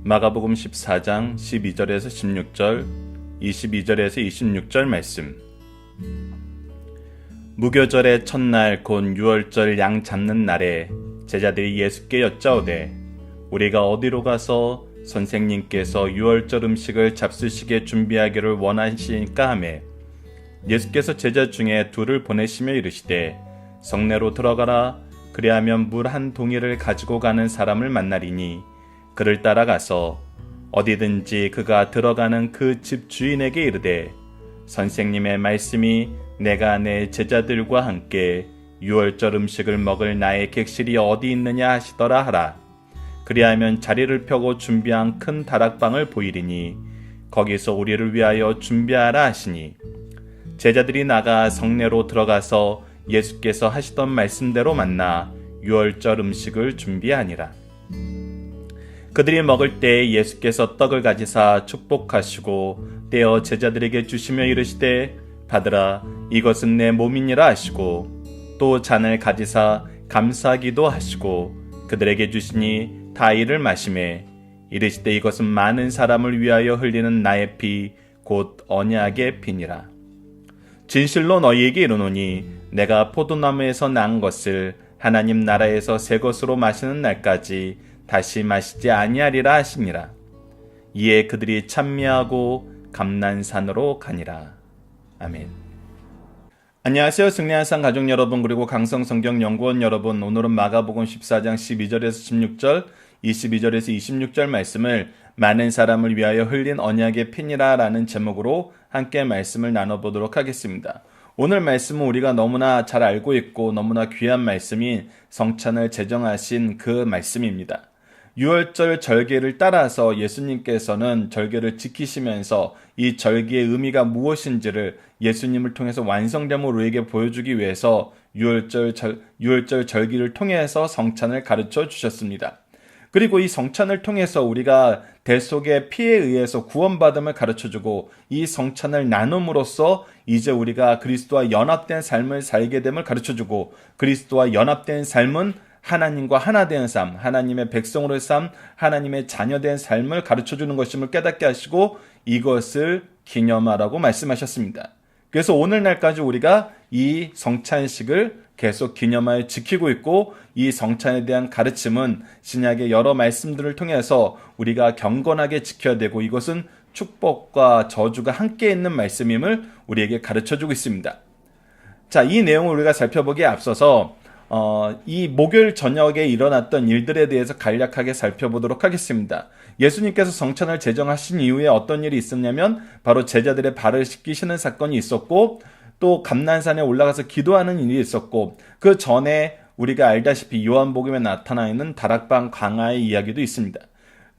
마가복음 14장 12절에서 16절, 22절에서 26절 말씀. 무교절의 첫날 곧 유월절 양 잡는 날에 제자들이 예수께 여짜오되 우리가 어디로 가서 선생님께서 유월절 음식을 잡수시게 준비하기를 원하시니까 하매 예수께서 제자 중에 둘을 보내시며 이르시되 성내로 들어가라. 그리하면 물 한 동이를 가지고 가는 사람을 만나리니 그를 따라가서 어디든지 그가 들어가는 그 집 주인에게 이르되 선생님의 말씀이 내가 내 제자들과 함께 유월절 음식을 먹을 나의 객실이 어디 있느냐 하시더라 하라. 그리하면 자리를 펴고 준비한 큰 다락방을 보이리니 거기서 우리를 위하여 준비하라 하시니 제자들이 나가 성내로 들어가서 예수께서 하시던 말씀대로 만나 유월절 음식을 준비하니라. 그들이 먹을 때 예수께서 떡을 가지사 축복하시고 떼어 제자들에게 주시며 이르시되 받으라 이것은 내 몸이니라 하시고 또 잔을 가지사 감사기도 하시고 그들에게 주시니 다 이를 마시매 이르시되 이것은 많은 사람을 위하여 흘리는 나의 피 곧 언약의 피니라. 진실로 너희에게 이르노니 내가 포도나무에서 난 것을 하나님 나라에서 새 것으로 마시는 날까지 다시 마시지 아니하리라 하시니라. 이에 그들이 찬미하고 감난산으로 가니라. 아멘. 안녕하세요. 승리한산 가족 여러분, 그리고 강성성경연구원 여러분. 오늘은 마가복음 14장 12절에서 16절, 22절에서 26절 말씀을 많은 사람을 위하여 흘린 언약의 피니라 라는 제목으로 함께 말씀을 나눠보도록 하겠습니다. 오늘 말씀은 우리가 너무나 잘 알고 있고 너무나 귀한 말씀인 성찬을 제정하신 그 말씀입니다. 유월절 절기를 따라서 예수님께서는 절기를 지키시면서 이 절기의 의미가 무엇인지를 예수님을 통해서 완성됨을 우리에게 보여주기 위해서 유월절 절기를 통해서 성찬을 가르쳐 주셨습니다. 그리고 이 성찬을 통해서 우리가 대속의 피에 의해서 구원받음을 가르쳐주고 이 성찬을 나눔으로써 이제 우리가 그리스도와 연합된 삶을 살게 됨을 가르쳐주고 그리스도와 연합된 삶은 하나님과 하나 된 삶, 하나님의 백성으로의 삶, 하나님의 자녀된 삶을 가르쳐주는 것임을 깨닫게 하시고 이것을 기념하라고 말씀하셨습니다. 그래서 오늘날까지 우리가 이 성찬식을 계속 기념하여 지키고 있고 이 성찬에 대한 가르침은 신약의 여러 말씀들을 통해서 우리가 경건하게 지켜야 되고 이것은 축복과 저주가 함께 있는 말씀임을 우리에게 가르쳐주고 있습니다. 자, 이 내용을 우리가 살펴보기에 앞서서 이 목요일 저녁에 일어났던 일들에 대해서 간략하게 살펴보도록 하겠습니다. 예수님께서 성찬을 제정하신 이후에 어떤 일이 있었냐면 바로 제자들의 발을 씻기시는 사건이 있었고 또 감난산에 올라가서 기도하는 일이 있었고 그 전에 우리가 알다시피 요한복음에 나타나 있는 다락방 강화의 이야기도 있습니다.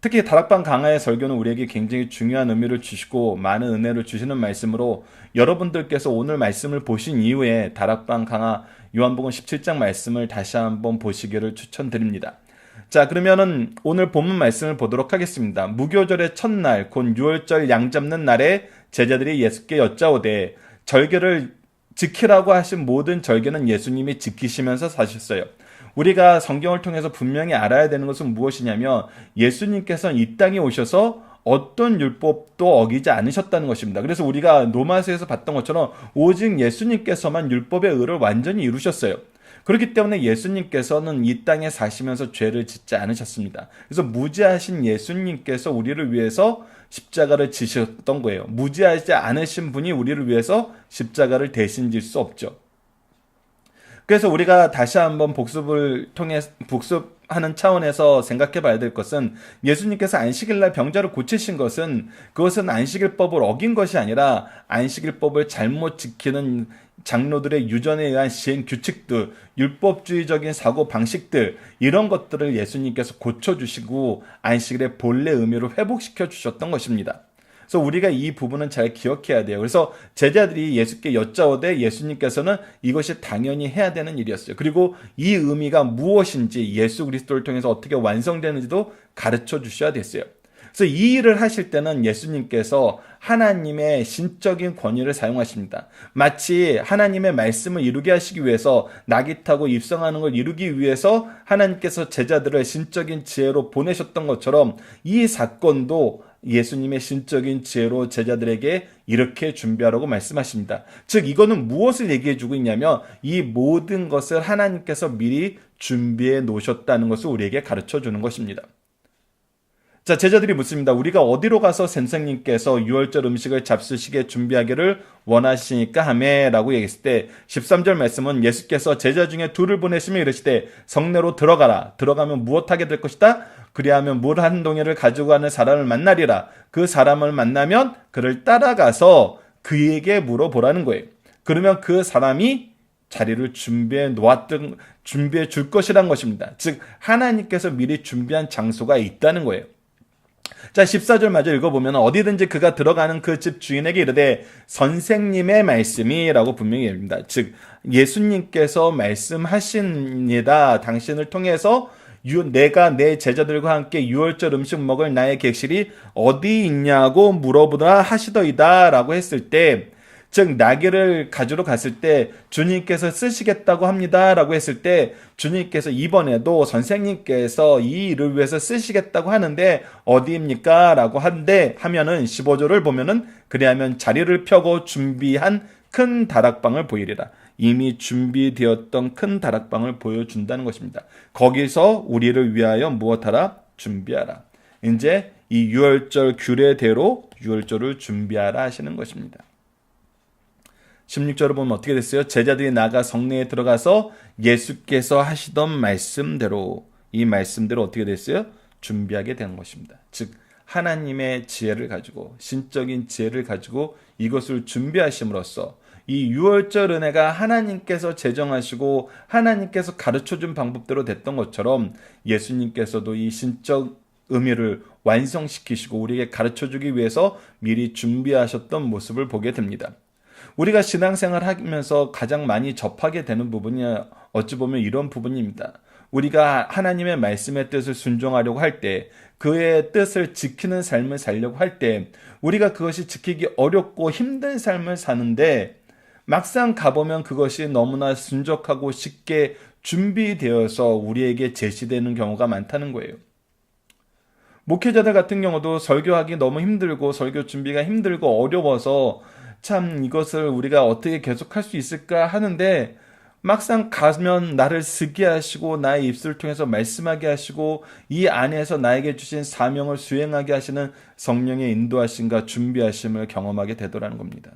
특히 다락방 강화의 설교는 우리에게 굉장히 중요한 의미를 주시고 많은 은혜를 주시는 말씀으로 여러분들께서 오늘 말씀을 보신 이후에 다락방 강화 요한복음 17장 말씀을 다시 한번 보시기를 추천드립니다. 자, 그러면은 오늘 본문 말씀을 보도록 하겠습니다. 무교절의 첫날 곧 유월절 양 잡는 날에 제자들이 예수께 여짜오되 절개를 지키라고 하신 모든 절개는 예수님이 지키시면서 사셨어요. 우리가 성경을 통해서 분명히 알아야 되는 것은 무엇이냐면 예수님께서는 이 땅에 오셔서 어떤 율법도 어기지 않으셨다는 것입니다. 그래서 우리가 로마서에서 봤던 것처럼 오직 예수님께서만 율법의 의를 완전히 이루셨어요. 그렇기 때문에 예수님께서는 이 땅에 사시면서 죄를 짓지 않으셨습니다. 그래서 무죄하신 예수님께서 우리를 위해서 십자가를 지셨던 거예요. 무죄하지 않으신 분이 우리를 위해서 십자가를 대신 질 수 없죠. 그래서 우리가 다시 한번 복습하는 차원에서 생각해 봐야 될 것은 예수님께서 안식일날 병자를 고치신 것은 그것은 안식일법을 어긴 것이 아니라 안식일법을 잘못 지키는 장로들의 유전에 의한 시행 규칙들, 율법주의적인 사고 방식들 이런 것들을 예수님께서 고쳐주시고 안식일의 본래 의미를 회복시켜 주셨던 것입니다. 그래서 우리가 이 부분은 잘 기억해야 돼요. 그래서 제자들이 예수께 여짜오되 예수님께서는 이것이 당연히 해야 되는 일이었어요. 그리고 이 의미가 무엇인지 예수 그리스도를 통해서 어떻게 완성되는지도 가르쳐 주셔야 됐어요. 그래서 이 일을 하실 때는 예수님께서 하나님의 신적인 권위를 사용하십니다. 마치 하나님의 말씀을 이루게 하시기 위해서 낙이 타고 입성하는 걸 이루기 위해서 하나님께서 제자들을 신적인 지혜로 보내셨던 것처럼 이 사건도 예수님의 신적인 지혜로 제자들에게 이렇게 준비하라고 말씀하십니다. 즉 이거는 무엇을 얘기해 주고 있냐면 이 모든 것을 하나님께서 미리 준비해 놓으셨다는 것을 우리에게 가르쳐 주는 것입니다. 자, 제자들이 묻습니다. 우리가 어디로 가서 선생님께서 유월절 음식을 잡수시게 준비하기를 원하시니까 하매 라고 얘기했을 때 13절 말씀은 예수께서 제자 중에 둘을 보내시며 이르시되 성내로 들어가라. 들어가면 무엇하게 될 것이다? 그리하면 물 한 동이를 가지고 가는 사람을 만나리라. 그 사람을 만나면 그를 따라가서 그에게 물어보라는 거예요. 그러면 그 사람이 자리를 준비해 줄 것이란 것입니다. 즉 하나님께서 미리 준비한 장소가 있다는 거예요. 자, 14절 마저 읽어보면 어디든지 그가 들어가는 그 집 주인에게 이르되 선생님의 말씀이라고 분명히 얘기합니다. 즉 예수님께서 말씀하십니다. 당신을 통해서 내가 내 제자들과 함께 유월절 음식 먹을 나의 객실이 어디 있냐고 물어보라 하시더이다 라고 했을 때, 즉 나귀를 가지러 갔을 때 주님께서 쓰시겠다고 합니다 라고 했을 때 주님께서 이번에도 선생님께서 이 일을 위해서 쓰시겠다고 하는데 어디입니까? 라고 하면은 15절을 보면은 그리하면 자리를 펴고 준비한 큰 다락방을 보이리라. 이미 준비되었던 큰 다락방을 보여준다는 것입니다. 거기서 우리를 위하여 무엇하라? 준비하라. 이제 이 유월절 규례대로 유월절을 준비하라 하시는 것입니다. 16절을 보면 어떻게 됐어요? 제자들이 나가 성내에 들어가서 예수께서 하시던 말씀대로, 이 말씀대로 어떻게 됐어요? 준비하게 된 것입니다. 즉 하나님의 지혜를 가지고, 신적인 지혜를 가지고 이것을 준비하심으로써 이 유월절 은혜가 하나님께서 제정하시고 하나님께서 가르쳐준 방법대로 됐던 것처럼 예수님께서도 이 신적 의미를 완성시키시고 우리에게 가르쳐주기 위해서 미리 준비하셨던 모습을 보게 됩니다. 우리가 신앙생활 하면서 가장 많이 접하게 되는 부분이 어찌 보면 이런 부분입니다. 우리가 하나님의 말씀의 뜻을 순종하려고 할 때, 그의 뜻을 지키는 삶을 살려고 할 때 우리가 그것이 지키기 어렵고 힘든 삶을 사는데 막상 가보면 그것이 너무나 순적하고 쉽게 준비되어서 우리에게 제시되는 경우가 많다는 거예요. 목회자들 같은 경우도 설교하기 너무 힘들고 설교 준비가 힘들고 어려워서 참 이것을 우리가 어떻게 계속할 수 있을까 하는데 막상 가면 나를 쓰게 하시고 나의 입술을 통해서 말씀하게 하시고 이 안에서 나에게 주신 사명을 수행하게 하시는 성령의 인도하심과 준비하심을 경험하게 되더라는 겁니다.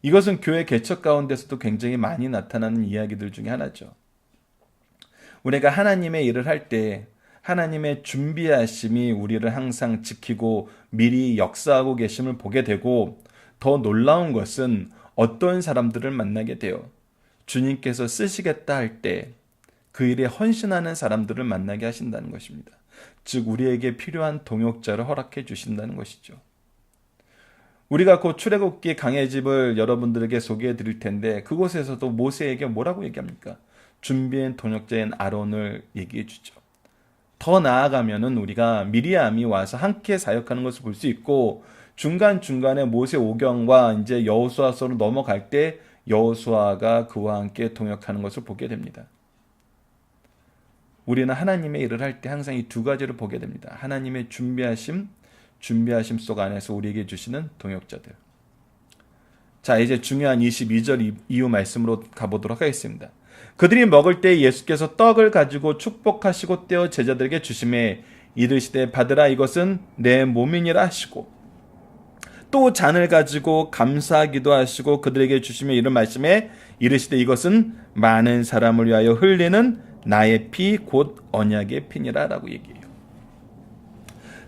이것은 교회 개척 가운데서도 굉장히 많이 나타나는 이야기들 중에 하나죠. 우리가 하나님의 일을 할 때 하나님의 준비하심이 우리를 항상 지키고 미리 역사하고 계심을 보게 되고, 더 놀라운 것은 어떤 사람들을 만나게 돼요. 주님께서 쓰시겠다 할 때 그 일에 헌신하는 사람들을 만나게 하신다는 것입니다. 즉 우리에게 필요한 동역자를 허락해 주신다는 것이죠. 우리가 곧 출애굽기 강해집을 여러분들에게 소개해 드릴 텐데 그곳에서도 모세에게 뭐라고 얘기합니까? 준비한 동역자인 아론을 얘기해 주죠. 더 나아가면은 우리가 미리암이 와서 함께 사역하는 것을 볼 수 있고, 중간중간에 모세 오경과 이제 여호수아서로 넘어갈 때 여호수아가 그와 함께 동역하는 것을 보게 됩니다. 우리는 하나님의 일을 할 때 항상 이 두 가지를 보게 됩니다. 하나님의 준비하심 속 안에서 우리에게 주시는 동역자들. 자, 이제 중요한 22절 이후 말씀으로 가보도록 하겠습니다. 그들이 먹을 때 예수께서 떡을 가지고 축복하시고 떼어 제자들에게 주시매 이르시되 받으라, 이것은 내 몸이니라 하시고, 또 잔을 가지고 감사하기도 하시고 그들에게 주시며 이런 말씀에 이르시되 이것은 많은 사람을 위하여 흘리는 나의 피 곧 언약의 피니라 라고 얘기해요.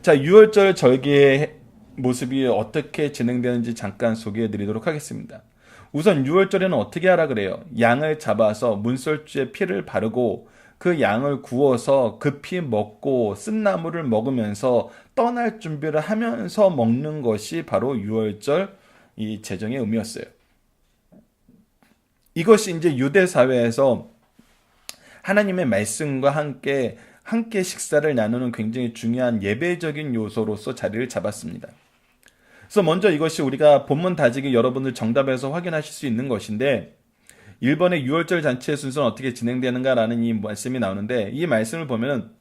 자, 유월절 절기의 모습이 어떻게 진행되는지 잠깐 소개해 드리도록 하겠습니다. 우선 유월절에는 어떻게 하라 그래요? 양을 잡아서 문설주에 피를 바르고 그 양을 구워서 그 피 먹고 쓴나물을 먹으면서 떠날 준비를 하면서 먹는 것이 바로 유월절 이 제정의 의미였어요. 이것이 이제 유대 사회에서 하나님의 말씀과 함께 함께 식사를 나누는 굉장히 중요한 예배적인 요소로서 자리를 잡았습니다. 그래서 먼저 이것이 우리가 본문 다지기 여러분들 정답에서 확인하실 수 있는 것인데 1번의 유월절 잔치의 순서는 어떻게 진행되는가라는 이 말씀이 나오는데 이 말씀을 보면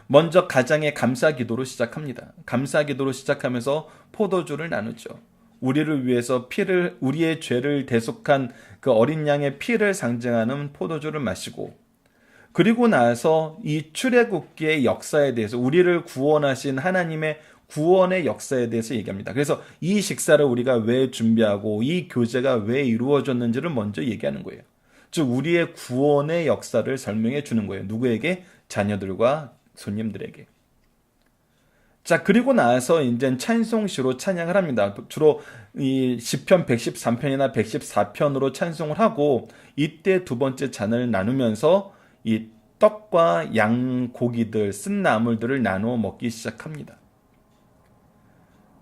먼저 가장의 감사 기도로 시작합니다. 감사 기도로 시작하면서 포도주를 나누죠. 우리를 위해서 우리의 죄를 대속한 그 어린 양의 피를 상징하는 포도주를 마시고 그리고 나서 이 출애굽기의 역사에 대해서 우리를 구원하신 하나님의 구원의 역사에 대해서 얘기합니다. 그래서 이 식사를 우리가 왜 준비하고 이 교제가 왜 이루어졌는지를 먼저 얘기하는 거예요. 즉 우리의 구원의 역사를 설명해 주는 거예요. 누구에게? 자녀들과 손님들에게. 자, 그리고 나서 이제 찬송시로 찬양을 합니다. 주로 이 시편 113편이나 114편으로 찬송을 하고 이때 두 번째 잔을 나누면서 이 떡과 양고기들, 쓴 나물들을 나누어 먹기 시작합니다.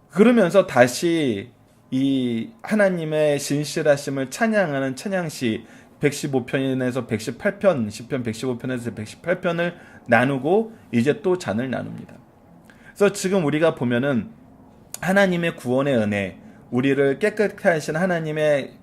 그러면서 다시 이 하나님의 신실하심을 찬양하는 찬양시 115편에서 118편, 시편 115편에서 118편을 나누고 이제 또 잔을 나눕니다. 그래서 지금 우리가 보면은 하나님의 구원의 은혜, 우리를 깨끗하게 하신 하나님의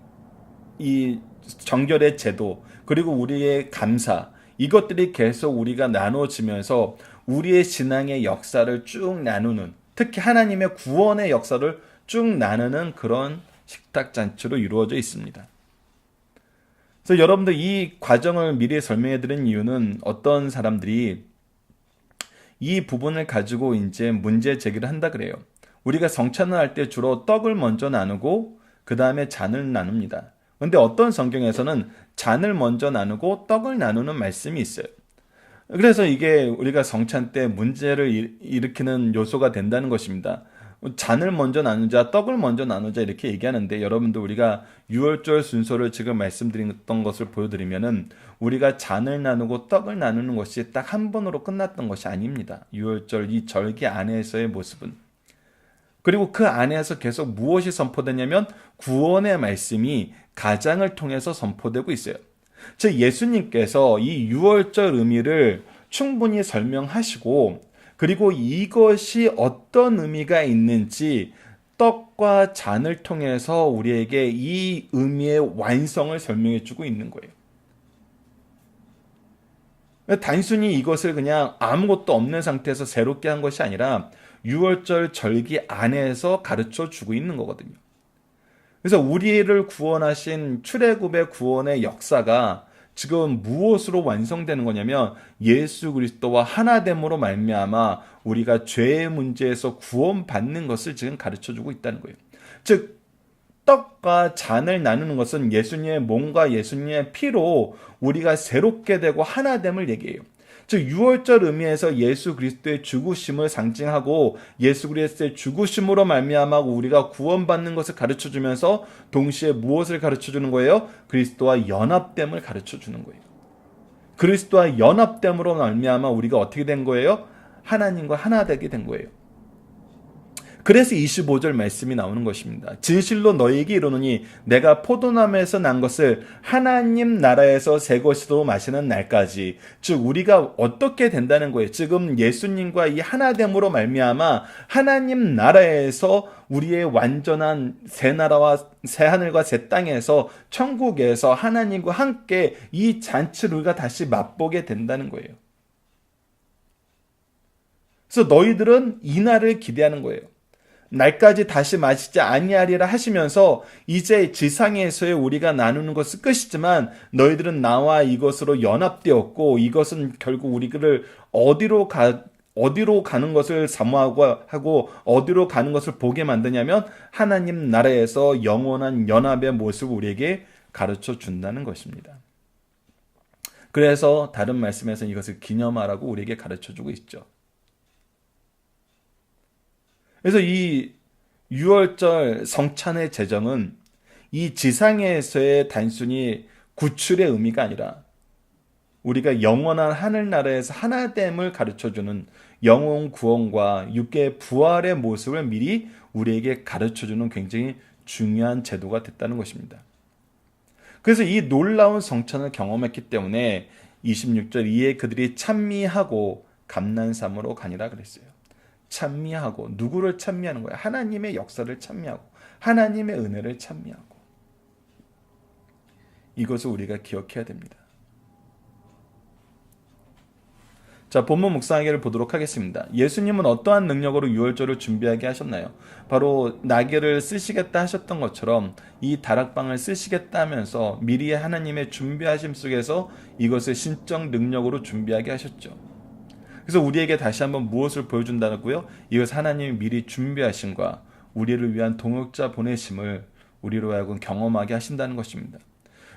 이 정결의 제도, 그리고 우리의 감사, 이것들이 계속 우리가 나눠지면서 우리의 신앙의 역사를 쭉 나누는, 특히 하나님의 구원의 역사를 쭉 나누는 그런 식탁잔치로 이루어져 있습니다. 그래서 여러분들 이 과정을 미리 설명해 드린 이유는 어떤 사람들이 이 부분을 가지고 이제 문제 제기를 한다 그래요. 우리가 성찬을 할 때 주로 떡을 먼저 나누고 그 다음에 잔을 나눕니다. 그런데 어떤 성경에서는 잔을 먼저 나누고 떡을 나누는 말씀이 있어요. 그래서 이게 우리가 성찬 때 문제를 일으키는 요소가 된다는 것입니다. 잔을 먼저 나누자, 떡을 먼저 나누자 이렇게 얘기하는데 여러분들 우리가 유월절 순서를 지금 말씀드렸던 것을 보여드리면은 우리가 잔을 나누고 떡을 나누는 것이 딱 한 번으로 끝났던 것이 아닙니다. 유월절 이 절기 안에서의 모습은. 그리고 그 안에서 계속 무엇이 선포되냐면 구원의 말씀이 가장을 통해서 선포되고 있어요. 즉 예수님께서 이 유월절 의미를 충분히 설명하시고 그리고 이것이 어떤 의미가 있는지 떡과 잔을 통해서 우리에게 이 의미의 완성을 설명해 주고 있는 거예요. 단순히 이것을 그냥 아무것도 없는 상태에서 새롭게 한 것이 아니라 유월절 절기 안에서 가르쳐 주고 있는 거거든요. 그래서 우리를 구원하신 출애굽의 구원의 역사가 지금 무엇으로 완성되는 거냐면 예수 그리스도와 하나됨으로 말미암아 우리가 죄의 문제에서 구원받는 것을 지금 가르쳐주고 있다는 거예요. 즉 떡과 잔을 나누는 것은 예수님의 몸과 예수님의 피로 우리가 새롭게 되고 하나됨을 얘기해요. 즉 유월절 의미에서 예수 그리스도의 죽으심을 상징하고 예수 그리스도의 죽으심으로 말미암아 우리가 구원받는 것을 가르쳐주면서 동시에 무엇을 가르쳐주는 거예요? 그리스도와 연합됨을 가르쳐주는 거예요. 그리스도와 연합됨으로 말미암아 우리가 어떻게 된 거예요? 하나님과 하나 되게 된 거예요. 그래서 25절 말씀이 나오는 것입니다. 진실로 너희에게 이르노니 내가 포도나무에서 난 것을 하나님 나라에서 새 것으로 마시는 날까지. 즉 우리가 어떻게 된다는 거예요. 지금 예수님과 이 하나됨으로 말미암아 하나님 나라에서 우리의 완전한 새 나라와 새 하늘과 새 땅에서 천국에서 하나님과 함께 이 잔치를 우리가 다시 맛보게 된다는 거예요. 그래서 너희들은 이 날을 기대하는 거예요. 날까지 다시 마시지 아니하리라 하시면서 이제 지상에서의 우리가 나누는 것은 끝이지만 너희들은 나와 이것으로 연합되었고 이것은 결국 우리를 어디로 가는 것을 사모하고 어디로 가는 것을 보게 만드냐면 하나님 나라에서 영원한 연합의 모습을 우리에게 가르쳐 준다는 것입니다. 그래서 다른 말씀에서는 이것을 기념하라고 우리에게 가르쳐 주고 있죠. 그래서 이 유월절 성찬의 제정은 이 지상에서의 단순히 구출의 의미가 아니라 우리가 영원한 하늘나라에서 하나됨을 가르쳐주는 영혼 구원과 육계의 부활의 모습을 미리 우리에게 가르쳐주는 굉장히 중요한 제도가 됐다는 것입니다. 그래서 이 놀라운 성찬을 경험했기 때문에 26절 이에 그들이 찬미하고 감난삼으로 가니라 그랬어요. 찬미하고 누구를 찬미하는 거예요? 하나님의 역사를 찬미하고 하나님의 은혜를 찬미하고 이것을 우리가 기억해야 됩니다. 자, 본문 묵상하기를 보도록 하겠습니다. 예수님은 어떠한 능력으로 유월절을 준비하게 하셨나요? 바로 나귀를 쓰시겠다 하셨던 것처럼 이 다락방을 쓰시겠다 하면서 미리 하나님의 준비하심 속에서 이것을 신적 능력으로 준비하게 하셨죠. 그래서 우리에게 다시 한번 무엇을 보여준다고요? 이것은 하나님이 미리 준비하심과 우리를 위한 동역자 보내심을 우리로 하여금 경험하게 하신다는 것입니다.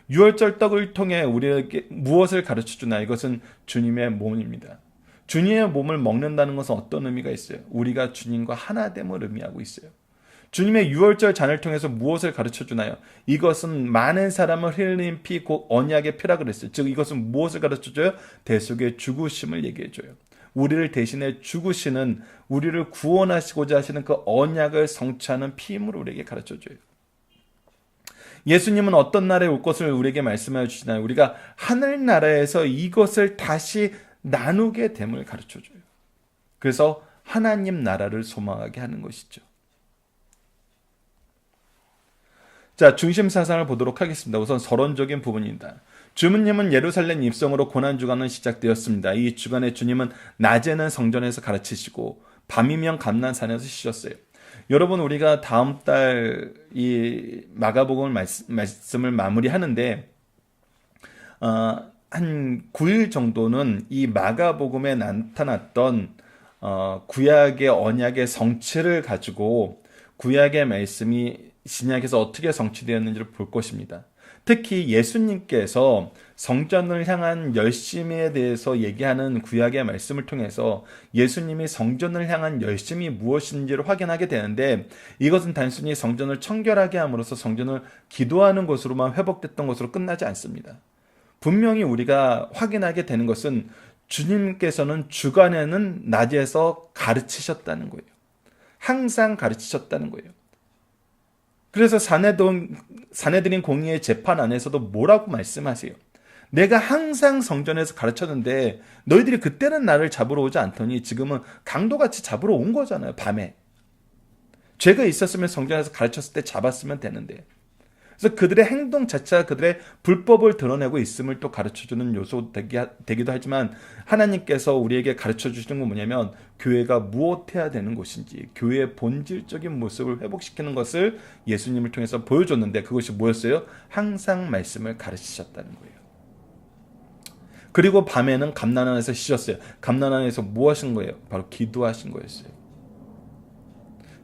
유월절 떡을 통해 우리에게 무엇을 가르쳐주나? 이것은 주님의 몸입니다. 주님의 몸을 먹는다는 것은 어떤 의미가 있어요? 우리가 주님과 하나됨을 의미하고 있어요. 주님의 유월절 잔을 통해서 무엇을 가르쳐주나요? 이것은 많은 사람을 흘린 피, 곧 언약의 피라 그랬어요. 즉 이것은 무엇을 가르쳐줘요? 대속의 죽으심을 얘기해줘요. 우리를 대신해 죽으시는, 우리를 구원하시고자 하시는 그 언약을 성취하는 피임으로 우리에게 가르쳐줘요. 예수님은 어떤 날에 올 것을 우리에게 말씀해 주시나요? 우리가 하늘나라에서 이것을 다시 나누게 됨을 가르쳐줘요. 그래서 하나님 나라를 소망하게 하는 것이죠. 자, 중심 사상을 보도록 하겠습니다. 우선 서론적인 부분입니다. 주님은 예루살렘 입성으로 고난주간은 시작되었습니다. 이 주간에 주님은 낮에는 성전에서 가르치시고 밤이면 감난산에서 쉬셨어요. 여러분, 우리가 다음 달 이 마가복음 말씀을 마무리하는데 한 9일 정도는 이 마가복음에 나타났던 구약의 언약의 성취를 가지고 구약의 말씀이 신약에서 어떻게 성취되었는지를 볼 것입니다. 특히 예수님께서 성전을 향한 열심에 대해서 얘기하는 구약의 말씀을 통해서 예수님이 성전을 향한 열심이 무엇인지를 확인하게 되는데, 이것은 단순히 성전을 청결하게 함으로써 성전을 기도하는 것으로만 회복됐던 것으로 끝나지 않습니다. 분명히 우리가 확인하게 되는 것은 주님께서는 주간에는 낮에서 가르치셨다는 거예요. 항상 가르치셨다는 거예요. 그래서 사내들인 공의의 재판 안에서도 뭐라고 말씀하세요? 내가 항상 성전에서 가르쳤는데 너희들이 그때는 나를 잡으러 오지 않더니 지금은 강도같이 잡으러 온 거잖아요. 밤에. 죄가 있었으면 성전에서 가르쳤을 때 잡았으면 되는데. 그래서 그들의 행동 자체가 그들의 불법을 드러내고 있음을 또 가르쳐주는 요소 되기도 하지만, 하나님께서 우리에게 가르쳐주시는 건 뭐냐면 교회가 무엇해야 되는 것인지, 교회의 본질적인 모습을 회복시키는 것을 예수님을 통해서 보여줬는데, 그것이 뭐였어요? 항상 말씀을 가르치셨다는 거예요. 그리고 밤에는 감난안에서 쉬셨어요. 감난안에서 뭐 하신 거예요? 바로 기도하신 거였어요.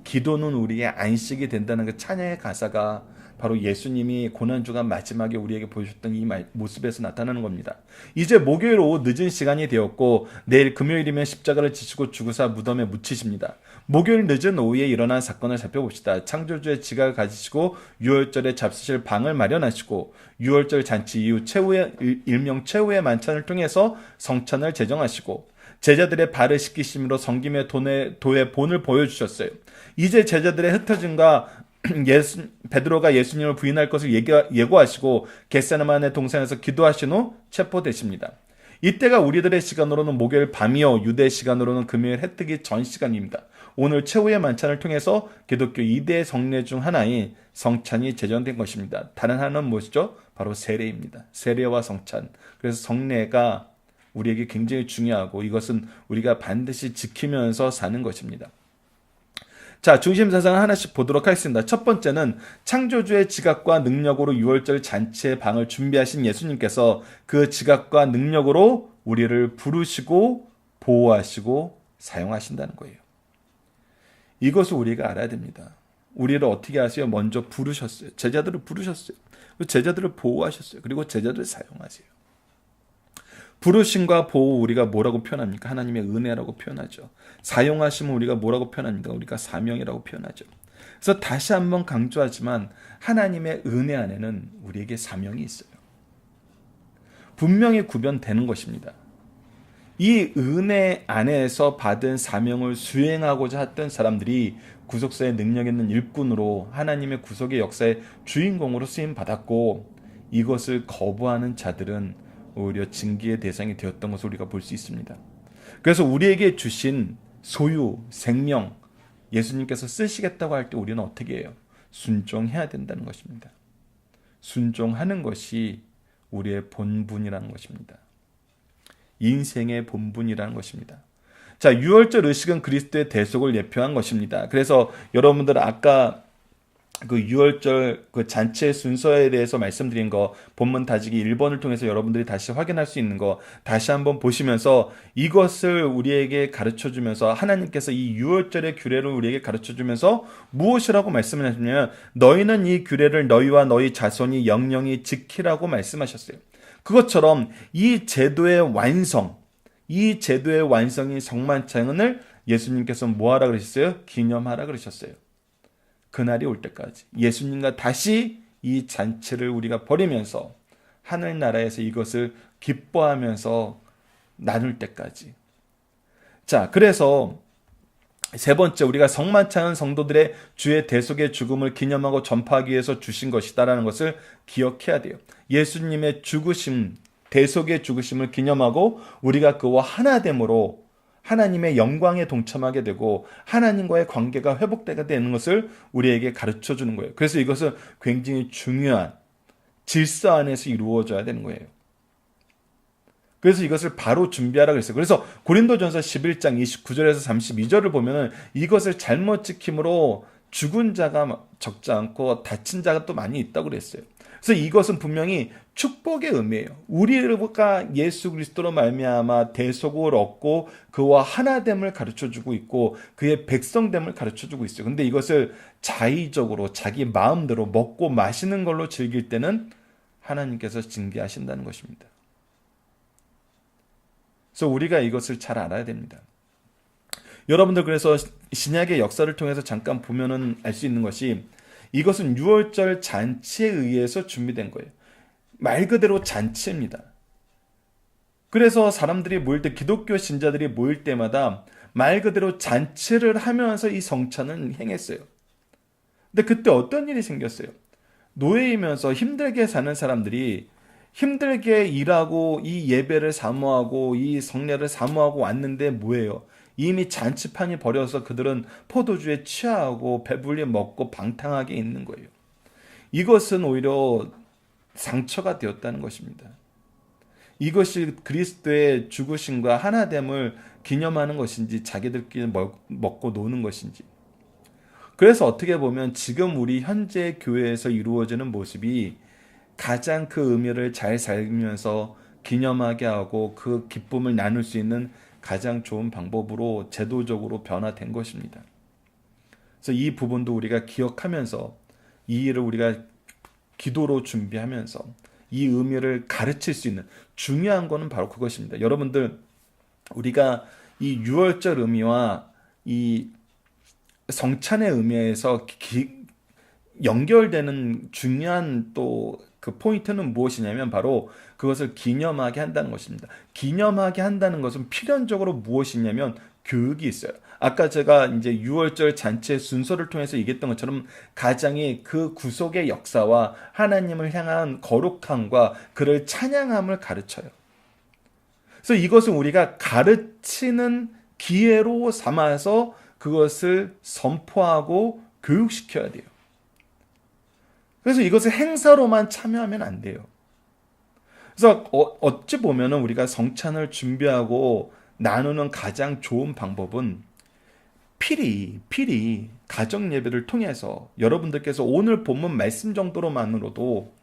기도는 우리의 안식이 된다는 그 찬양의 가사가 바로 예수님이 고난주간 마지막에 우리에게 보여주셨던 이 모습에서 나타나는 겁니다. 이제 목요일 오후 늦은 시간이 되었고 내일 금요일이면 십자가를 지시고 죽으사 무덤에 묻히십니다. 목요일 늦은 오후에 일어난 사건을 살펴봅시다. 창조주의 지각을 가지시고 유월절에 잡수실 방을 마련하시고 유월절 잔치 이후 일명 최후의 만찬을 통해서 성찬을 제정하시고 제자들의 발을 씻기심으로 성김의 도의 본을 보여주셨어요. 이제 제자들의 흩어짐과 베드로가 예수님을 부인할 것을 예고하시고 겟세마네 동산에서 기도하신 후 체포되십니다. 이때가 우리들의 시간으로는 목요일 밤이요, 유대 시간으로는 금요일 해 뜨기 전 시간입니다. 오늘 최후의 만찬을 통해서 기독교 2대 성례 중 하나인 성찬이 제정된 것입니다. 다른 하나는 무엇이죠? 바로 세례입니다. 세례와 성찬. 그래서 성례가 우리에게 굉장히 중요하고 이것은 우리가 반드시 지키면서 사는 것입니다. 자, 중심 사상을 하나씩 보도록 하겠습니다. 첫 번째는 창조주의 지각과 능력으로 유월절 잔치의 방을 준비하신 예수님께서 그 지각과 능력으로 우리를 부르시고 보호하시고 사용하신다는 거예요. 이것을 우리가 알아야 됩니다. 우리를 어떻게 하세요? 먼저 부르셨어요. 제자들을 부르셨어요. 제자들을 보호하셨어요. 그리고 제자들을 사용하세요. 부르심과 보호, 우리가 뭐라고 표현합니까? 하나님의 은혜라고 표현하죠. 사용하심은 우리가 뭐라고 표현합니까? 우리가 사명이라고 표현하죠. 그래서 다시 한번 강조하지만 하나님의 은혜 안에는 우리에게 사명이 있어요. 분명히 구별되는 것입니다. 이 은혜 안에서 받은 사명을 수행하고자 했던 사람들이 구속사의 능력 있는 일꾼으로 하나님의 구속의 역사의 주인공으로 쓰임받았고, 이것을 거부하는 자들은 오히려 징계의 대상이 되었던 것을 우리가 볼 수 있습니다. 그래서 우리에게 주신 소유, 생명, 예수님께서 쓰시겠다고 할 때 우리는 어떻게 해요? 순종해야 된다는 것입니다. 순종하는 것이 우리의 본분이라는 것입니다. 인생의 본분이라는 것입니다. 자, 유월절 의식은 그리스도의 대속을 예표한 것입니다. 그래서 여러분들 아까 그 유월절 그 잔치의 순서에 대해서 말씀드린 거 본문 다지기 1번을 통해서 여러분들이 다시 확인할 수 있는 거 다시 한번 보시면서 이것을 우리에게 가르쳐 주면서 하나님께서 이 유월절의 규례를 우리에게 가르쳐 주면서 무엇이라고 말씀을 하시냐면 너희는 이 규례를 너희와 너희 자손이 영영히 지키라고 말씀하셨어요. 그것처럼 이 제도의 완성인 성만찬을 예수님께서 뭐하라 그러셨어요? 기념하라 그러셨어요. 그날이 올 때까지 예수님과 다시 이 잔치를 우리가 벌이면서 하늘나라에서 이것을 기뻐하면서 나눌 때까지. 자, 그래서 세 번째, 우리가 성만찬은 성도들의 주의 대속의 죽음을 기념하고 전파하기 위해서 주신 것이다라는 것을 기억해야 돼요. 예수님의 죽으심, 대속의 죽으심을 기념하고 우리가 그와 하나됨으로 하나님의 영광에 동참하게 되고 하나님과의 관계가 회복되게 되는 것을 우리에게 가르쳐 주는 거예요. 그래서 이것은 굉장히 중요한 질서 안에서 이루어져야 되는 거예요. 그래서 이것을 바로 준비하라고 했어요. 그래서 고린도전서 11장 29절에서 32절을 보면 이것을 잘못 지킴으로 죽은 자가 적지 않고 다친 자가 또 많이 있다고 그랬어요. 그래서 이것은 분명히 축복의 의미예요. 우리가 예수 그리스도로 말미암아 대속을 얻고 그와 하나됨을 가르쳐주고 있고 그의 백성됨을 가르쳐주고 있어요. 근데 이것을 자의적으로 자기 마음대로 먹고 마시는 걸로 즐길 때는 하나님께서 징계하신다는 것입니다. 그래서 우리가 이것을 잘 알아야 됩니다. 여러분들 그래서 신약의 역사를 통해서 잠깐 보면은 알 수 있는 것이 이것은 유월절 잔치에 의해서 준비된 거예요. 말 그대로 잔치입니다. 그래서 사람들이 모일 때 기독교 신자들이 모일 때마다 말 그대로 잔치를 하면서 이 성찬을 행했어요. 근데 그때 어떤 일이 생겼어요? 노예이면서 힘들게 사는 사람들이 힘들게 일하고 이 예배를 사모하고 이 성례를 사모하고 왔는데 뭐예요? 이미 잔치판이 벌여서 그들은 포도주에 취하고 배불리 먹고 방탕하게 있는 거예요. 이것은 오히려 상처가 되었다는 것입니다. 이것이 그리스도의 죽으심과 하나됨을 기념하는 것인지 자기들끼리 먹고 노는 것인지. 그래서 어떻게 보면 지금 우리 현재 교회에서 이루어지는 모습이 가장 그 의미를 잘 살면서 기념하게 하고 그 기쁨을 나눌 수 있는 가장 좋은 방법으로 제도적으로 변화된 것입니다. 그래서 이 부분도 우리가 기억하면서 이 일을 우리가 기도로 준비하면서 이 의미를 가르칠 수 있는 중요한 거는 바로 그것입니다. 여러분들 우리가 이 유월절 의미와 이 성찬의 의미에서 연결되는 중요한 또 그 포인트는 무엇이냐면 바로 그것을 기념하게 한다는 것입니다. 기념하게 한다는 것은 필연적으로 무엇이냐면 교육이 있어요. 아까 제가 이제 유월절 잔치의 순서를 통해서 얘기했던 것처럼 가장이 그 구속의 역사와 하나님을 향한 거룩함과 그를 찬양함을 가르쳐요. 그래서 이것은 우리가 가르치는 기회로 삼아서 그것을 선포하고 교육시켜야 돼요. 그래서 이것을 행사로만 참여하면 안 돼요. 그래서 어찌 보면은 우리가 성찬을 준비하고 나누는 가장 좋은 방법은 필히 가정 예배를 통해서 여러분들께서 오늘 본문 말씀 정도로만으로도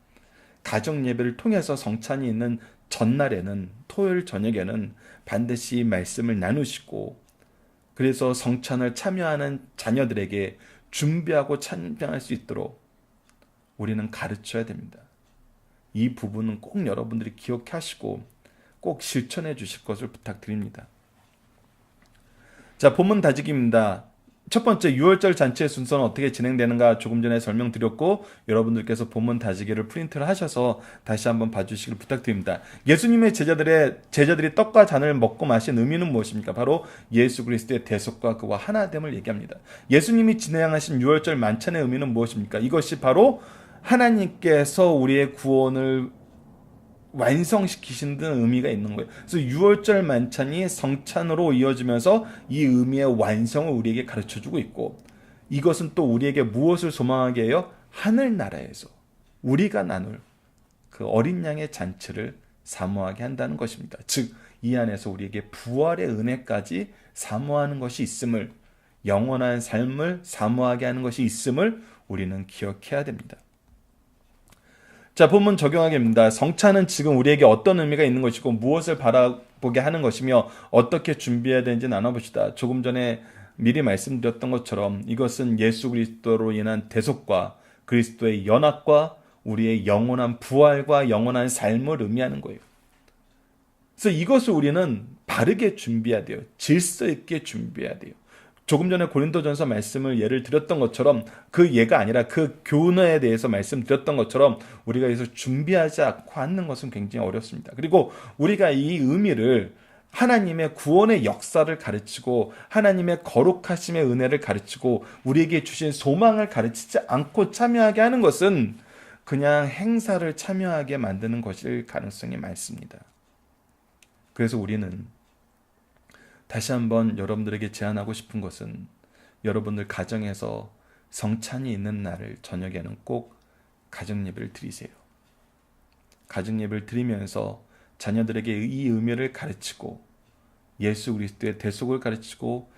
가정 예배를 통해서 성찬이 있는 전날에는 토요일 저녁에는 반드시 말씀을 나누시고 그래서 성찬을 참여하는 자녀들에게 준비하고 참여할 수 있도록 우리는 가르쳐야 됩니다. 이 부분은 꼭 여러분들이 기억하시고 꼭 실천해 주실 것을 부탁드립니다. 자, 본문 다지기입니다. 첫 번째, 유월절 잔치의 순서는 어떻게 진행되는가 조금 전에 설명드렸고 여러분들께서 본문 다지기를 프린트를 하셔서 다시 한번 봐주시길 부탁드립니다. 예수님의 제자들이 떡과 잔을 먹고 마신 의미는 무엇입니까? 바로 예수 그리스도의 대속과 그와 하나됨을 얘기합니다. 예수님이 진행하신 유월절 만찬의 의미는 무엇입니까? 이것이 바로 하나님께서 우리의 구원을 완성시키신다는 의미가 있는 거예요. 그래서 유월절 만찬이 성찬으로 이어지면서 이 의미의 완성을 우리에게 가르쳐주고 있고, 이것은 또 우리에게 무엇을 소망하게 해요? 하늘나라에서 우리가 나눌 그 어린 양의 잔치를 사모하게 한다는 것입니다. 즉, 이 안에서 우리에게 부활의 은혜까지 사모하는 것이 있음을, 영원한 삶을 사모하게 하는 것이 있음을 우리는 기억해야 됩니다. 자, 본문 적용하기입니다. 성찬은 지금 우리에게 어떤 의미가 있는 것이고 무엇을 바라보게 하는 것이며 어떻게 준비해야 되는지 나눠봅시다. 조금 전에 미리 말씀드렸던 것처럼 이것은 예수 그리스도로 인한 대속과 그리스도의 연합과 우리의 영원한 부활과 영원한 삶을 의미하는 거예요. 그래서 이것을 우리는 바르게 준비해야 돼요. 질서 있게 준비해야 돼요. 조금 전에 고린도전서 말씀을 예를 들었던 것처럼 그 예가 아니라 그 교훈에 대해서 말씀드렸던 것처럼 우리가 여기서 준비하지 않고 하는 것은 굉장히 어렵습니다. 그리고 우리가 이 의미를 하나님의 구원의 역사를 가르치고 하나님의 거룩하심의 은혜를 가르치고 우리에게 주신 소망을 가르치지 않고 참여하게 하는 것은 그냥 행사를 참여하게 만드는 것일 가능성이 많습니다. 그래서 우리는 다시 한번 여러분들에게 제안하고 싶은 것은 여러분들 가정에서 성찬이 있는 날을 저녁에는 꼭 가정예배를 드리세요. 가정예배를 드리면서 자녀들에게 이 의미를 가르치고 예수 그리스도의 대속을 가르치고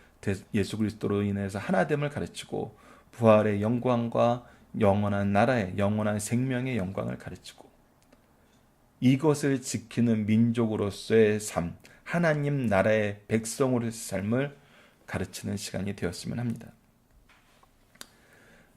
예수 그리스도로 인해서 하나됨을 가르치고 부활의 영광과 영원한 나라의 영원한 생명의 영광을 가르치고 이것을 지키는 민족으로서의 삶, 하나님 나라의 백성으로서의 삶을 가르치는 시간이 되었으면 합니다.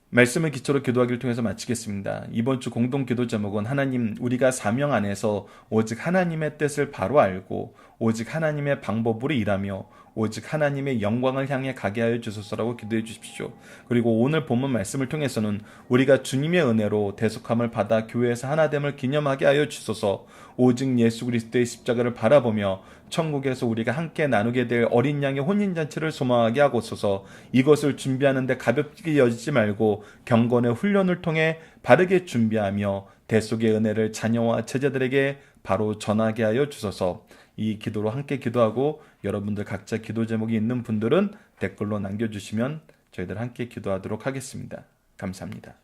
말씀을 기초로 기도하기를 통해서 마치겠습니다. 이번 주 공동 기도 제목은 하나님, 우리가 사명 안에서 오직 하나님의 뜻을 바로 알고 오직 하나님의 방법으로 일하며 오직 하나님의 영광을 향해 가게 하여 주소서라고 기도해 주십시오. 그리고 오늘 본문 말씀을 통해서는 우리가 주님의 은혜로 대속함을 받아 교회에서 하나됨을 기념하게 하여 주소서. 오직 예수 그리스도의 십자가를 바라보며 천국에서 우리가 함께 나누게 될 어린 양의 혼인잔치를 소망하게 하옵소서. 이것을 준비하는 데 가볍게 여기지 말고 경건의 훈련을 통해 바르게 준비하며 대속의 은혜를 자녀와 제자들에게 바로 전하게 하여 주소서. 이 기도로 함께 기도하고 여러분들 각자 기도 제목이 있는 분들은 댓글로 남겨주시면 저희들 함께 기도하도록 하겠습니다. 감사합니다.